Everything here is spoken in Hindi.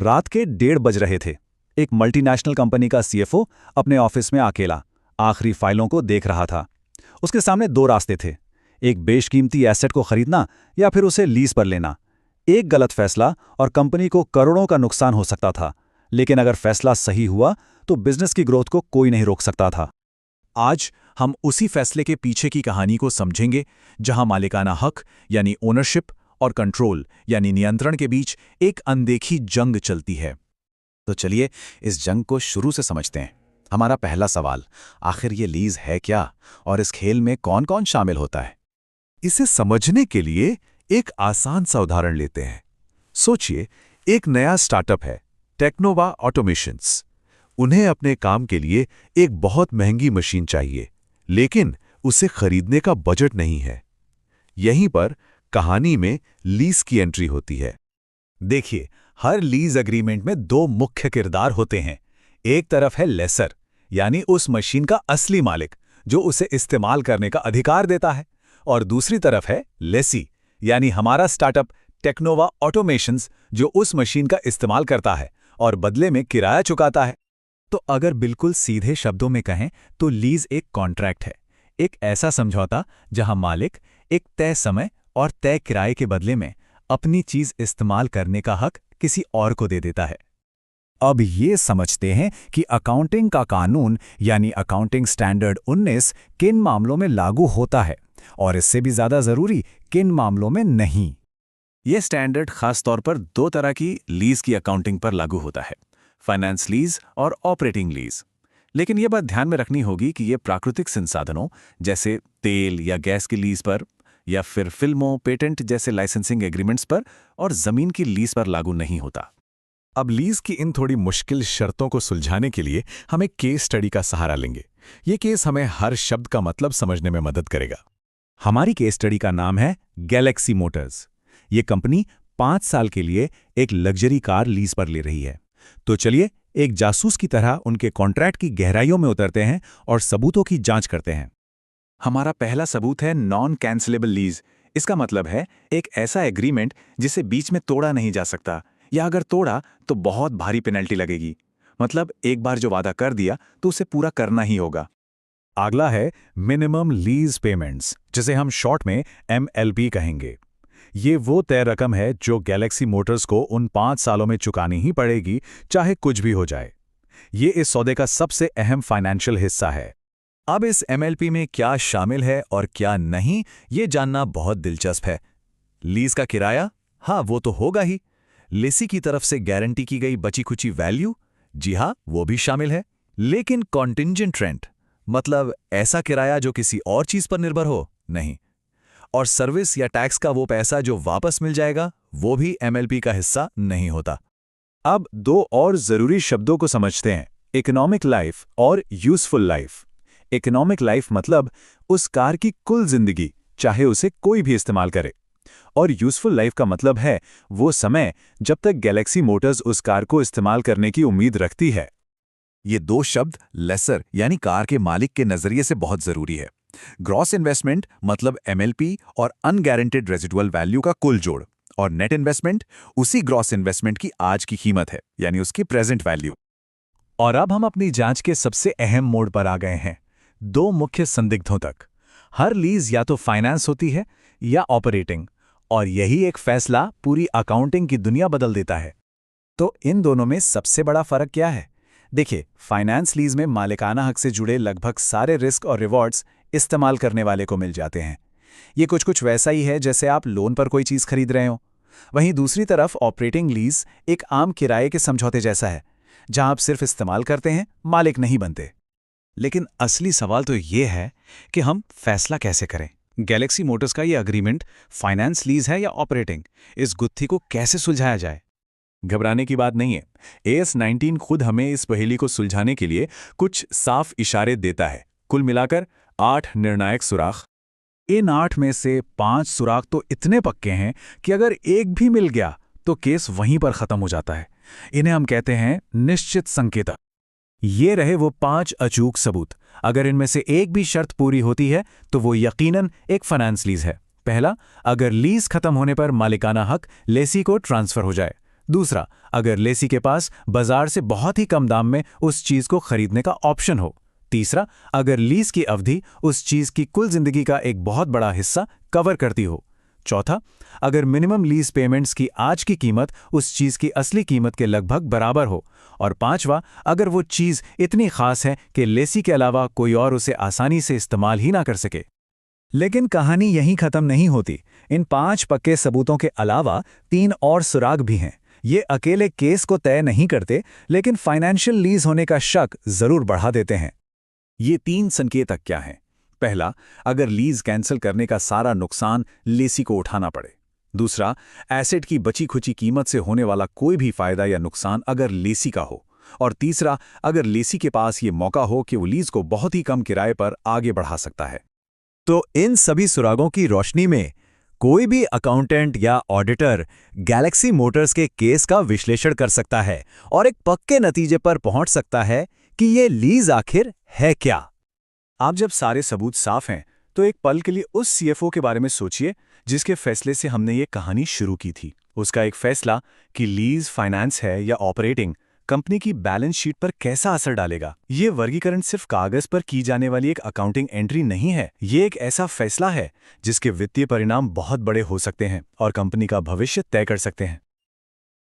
रात के 1:30 बज रहे थे। एक मल्टीनेशनल कंपनी का सीएफओ अपने ऑफिस में अकेला आखिरी फाइलों को देख रहा था। उसके सामने दो रास्ते थे, एक बेशकीमती एसेट को खरीदना या फिर उसे लीज पर लेना। एक गलत फैसला और कंपनी को करोड़ों का नुकसान हो सकता था, लेकिन अगर फैसला सही हुआ तो बिजनेस की ग्रोथ को कोई नहीं रोक सकता था। आज हम उसी फैसले के पीछे की कहानी को समझेंगे, जहां मालिकाना हक यानी ओनरशिप और कंट्रोल यानी नियंत्रण के बीच एक अनदेखी जंग चलती है। तो चलिए इस जंग को शुरू से समझते हैं। हमारा पहला सवाल, आखिर ये लीज है क्या और इस खेल में कौन कौन शामिल होता है? इसे समझने के लिए एक आसान सा उदाहरण लेते हैं। सोचिए, एक नया स्टार्टअप है, टेक्नोवा ऑटोमेशंस। उन्हें अपने काम के लिए एक बहुत महंगी मशीन चाहिए, लेकिन उसे खरीदने का बजट नहीं है। यहीं पर कहानी में लीज की एंट्री होती है। देखिए, हर लीज एग्रीमेंट में दो मुख्य किरदार होते हैं। एक तरफ है लेसर, यानी उस मशीन का असली मालिक जो उसे इस्तेमाल करने का अधिकार देता है, और दूसरी तरफ है लेसी, यानी हमारा स्टार्टअप टेक्नोवा ऑटोमेशंस, जो उस मशीन का इस्तेमाल करता है और बदले में किराया चुकाता है। तो अगर बिल्कुल सीधे शब्दों में कहें तो लीज एक कॉन्ट्रैक्ट है, एक ऐसा समझौता जहां मालिक एक तय समय और तय किराए के बदले में अपनी चीज इस्तेमाल करने का हक किसी और को दे देता है। अब ये समझते हैं कि अकाउंटिंग का कानून यानी अकाउंटिंग स्टैंडर्ड 19 किन मामलों में लागू होता है और इससे भी ज्यादा जरूरी किन मामलों में नहीं। यह स्टैंडर्ड खास तौर पर दो तरह की लीज की अकाउंटिंग पर लागू होता है, फाइनेंस लीज और ऑपरेटिंग लीज। लेकिन यह बात ध्यान में रखनी होगी कि यह प्राकृतिक संसाधनों जैसे तेल या गैस की लीज पर, या फिर फिल्मों, पेटेंट जैसे लाइसेंसिंग एग्रीमेंट्स पर और जमीन की लीज पर लागू नहीं होता। अब लीज की इन थोड़ी मुश्किल शर्तों को सुलझाने के लिए हम एक केस स्टडी का सहारा लेंगे। ये केस हमें हर शब्द का मतलब समझने में मदद करेगा। हमारी केस स्टडी का नाम है गैलेक्सी मोटर्स। ये कंपनी 5 साल के लिए एक लग्जरी कार लीज पर ले रही है। तो चलिए एक जासूस की तरह उनके कॉन्ट्रैक्ट की गहराइयों में उतरते हैं और सबूतों की जांच करते हैं। हमारा पहला सबूत है नॉन कैंसिलेबल लीज। इसका मतलब है एक ऐसा एग्रीमेंट जिसे बीच में तोड़ा नहीं जा सकता, या अगर तोड़ा तो बहुत भारी पेनल्टी लगेगी। मतलब एक बार जो वादा कर दिया तो उसे पूरा करना ही होगा। अगला है मिनिमम लीज पेमेंट्स, जिसे हम शॉर्ट में MLP कहेंगे। ये वो तय रकम है जो गैलेक्सी मोटर्स को उन 5 सालों में चुकानी ही पड़ेगी, चाहे कुछ भी हो जाए। ये इस सौदे का सबसे अहम फाइनेंशियल हिस्सा है। अब इस MLP में क्या शामिल है और क्या नहीं, ये जानना बहुत दिलचस्प है। लीज का किराया, हाँ वो तो होगा ही। लेसी की तरफ से गारंटी की गई बची खुची वैल्यू, जी हाँ वो भी शामिल है। लेकिन कॉन्टिंजेंट रेंट, मतलब ऐसा किराया जो किसी और चीज पर निर्भर हो, नहीं। और सर्विस या टैक्स का वो पैसा जो वापस मिल जाएगा, वो भी MLP का हिस्सा नहीं होता। अब दो और जरूरी शब्दों को समझते हैं, इकोनॉमिक लाइफ और यूजफुल लाइफ। इकोनॉमिक लाइफ मतलब उस कार की कुल जिंदगी, चाहे उसे कोई भी इस्तेमाल करे। और यूजफुल लाइफ का मतलब है वो समय जब तक गैलेक्सी मोटर्स उस कार को इस्तेमाल करने की उम्मीद रखती है। ये दो शब्द लेसर यानी कार के मालिक के नजरिए से बहुत जरूरी है। ग्रॉस इन्वेस्टमेंट मतलब MLP और अनगारंटेड रेजिडुअल वैल्यू का कुल जोड़, और नेट इन्वेस्टमेंट उसी ग्रॉस इन्वेस्टमेंट की आज की कीमत है, यानी उसकी प्रेजेंट वैल्यू। और अब हम अपनी जांच के सबसे अहम मोड़ पर आ गए हैं, दो मुख्य संदिग्धों तक। हर लीज या तो फाइनेंस होती है या ऑपरेटिंग, और यही एक फैसला पूरी अकाउंटिंग की दुनिया बदल देता है। तो इन दोनों में सबसे बड़ा फर्क क्या है? देखिए, फाइनेंस लीज में मालिकाना हक से जुड़े लगभग सारे रिस्क और रिवॉर्ड्स इस्तेमाल करने वाले को मिल जाते हैं। ये कुछ वैसा ही है जैसे आप लोन पर कोई चीज खरीद रहे हो। वहीं दूसरी तरफ ऑपरेटिंग लीज एक आम किराए के समझौते जैसा है, जहां आप सिर्फ इस्तेमाल करते हैं, मालिक नहीं बनते। लेकिन असली सवाल तो ये है कि हम फैसला कैसे करें। गैलेक्सी मोटर्स का ये अग्रीमेंट फाइनेंस लीज है या ऑपरेटिंग, इस गुत्थी को कैसे सुलझाया जाए? घबराने की बात नहीं है। AS19 खुद हमें इस पहेली को सुलझाने के लिए कुछ साफ इशारे देता है। कुल मिलाकर 8 निर्णायक सुराख। इन 8 में से 5 सुराख तो इतने पक्के हैं कि अगर एक भी मिल गया तो केस वहीं पर खत्म हो जाता है। इन्हें हम कहते हैं निश्चित संकेतक। ये रहे वो 5 अचूक सबूत। अगर इनमें से एक भी शर्त पूरी होती है तो वो यकीनन एक फाइनेंस लीज है। पहला, अगर लीज खत्म होने पर मालिकाना हक लेसी को ट्रांसफर हो जाए। दूसरा, अगर लेसी के पास बाजार से बहुत ही कम दाम में उस चीज को खरीदने का ऑप्शन हो। तीसरा, अगर लीज की अवधि उस चीज की कुल जिंदगी का एक बहुत बड़ा हिस्सा कवर करती हो। चौथा, अगर मिनिमम लीज पेमेंट्स की आज की कीमत उस चीज की असली कीमत के लगभग बराबर हो। और पांचवा, अगर वो चीज इतनी खास है कि लेसी के अलावा कोई और उसे आसानी से इस्तेमाल ही ना कर सके। लेकिन कहानी यहीं खत्म नहीं होती। इन 5 पक्के सबूतों के अलावा 3 और सुराग भी हैं। ये अकेले केस को तय नहीं करते, लेकिन फाइनेंशियल लीज होने का शक जरूर बढ़ा देते हैं। ये 3 संकेतक क्या हैं? पहला, अगर लीज कैंसिल करने का सारा नुकसान लेसी को उठाना पड़े। दूसरा, एसेट की बची खुची कीमत से होने वाला कोई भी फायदा या नुकसान अगर लेसी का हो। और तीसरा, अगर लेसी के पास ये मौका हो कि वो लीज को बहुत ही कम किराए पर आगे बढ़ा सकता है। तो इन सभी सुरागों की रोशनी में कोई भी अकाउंटेंट या ऑडिटर गैलेक्सी मोटर्स के केस का विश्लेषण कर सकता है और एक पक्के नतीजे पर पहुंच सकता है कि ये लीज आखिर है क्या। आप जब सारे सबूत साफ हैं, तो एक पल के लिए उस सीएफओ के बारे में सोचिए जिसके फैसले से हमने ये कहानी शुरू की थी। उसका एक फैसला कि लीज फाइनेंस है या ऑपरेटिंग, कंपनी की बैलेंस शीट पर कैसा असर डालेगा। ये वर्गीकरण सिर्फ कागज पर की जाने वाली एक अकाउंटिंग एंट्री नहीं है, ये एक ऐसा फैसला है जिसके वित्तीय परिणाम बहुत बड़े हो सकते हैं और कंपनी का भविष्य तय कर सकते हैं।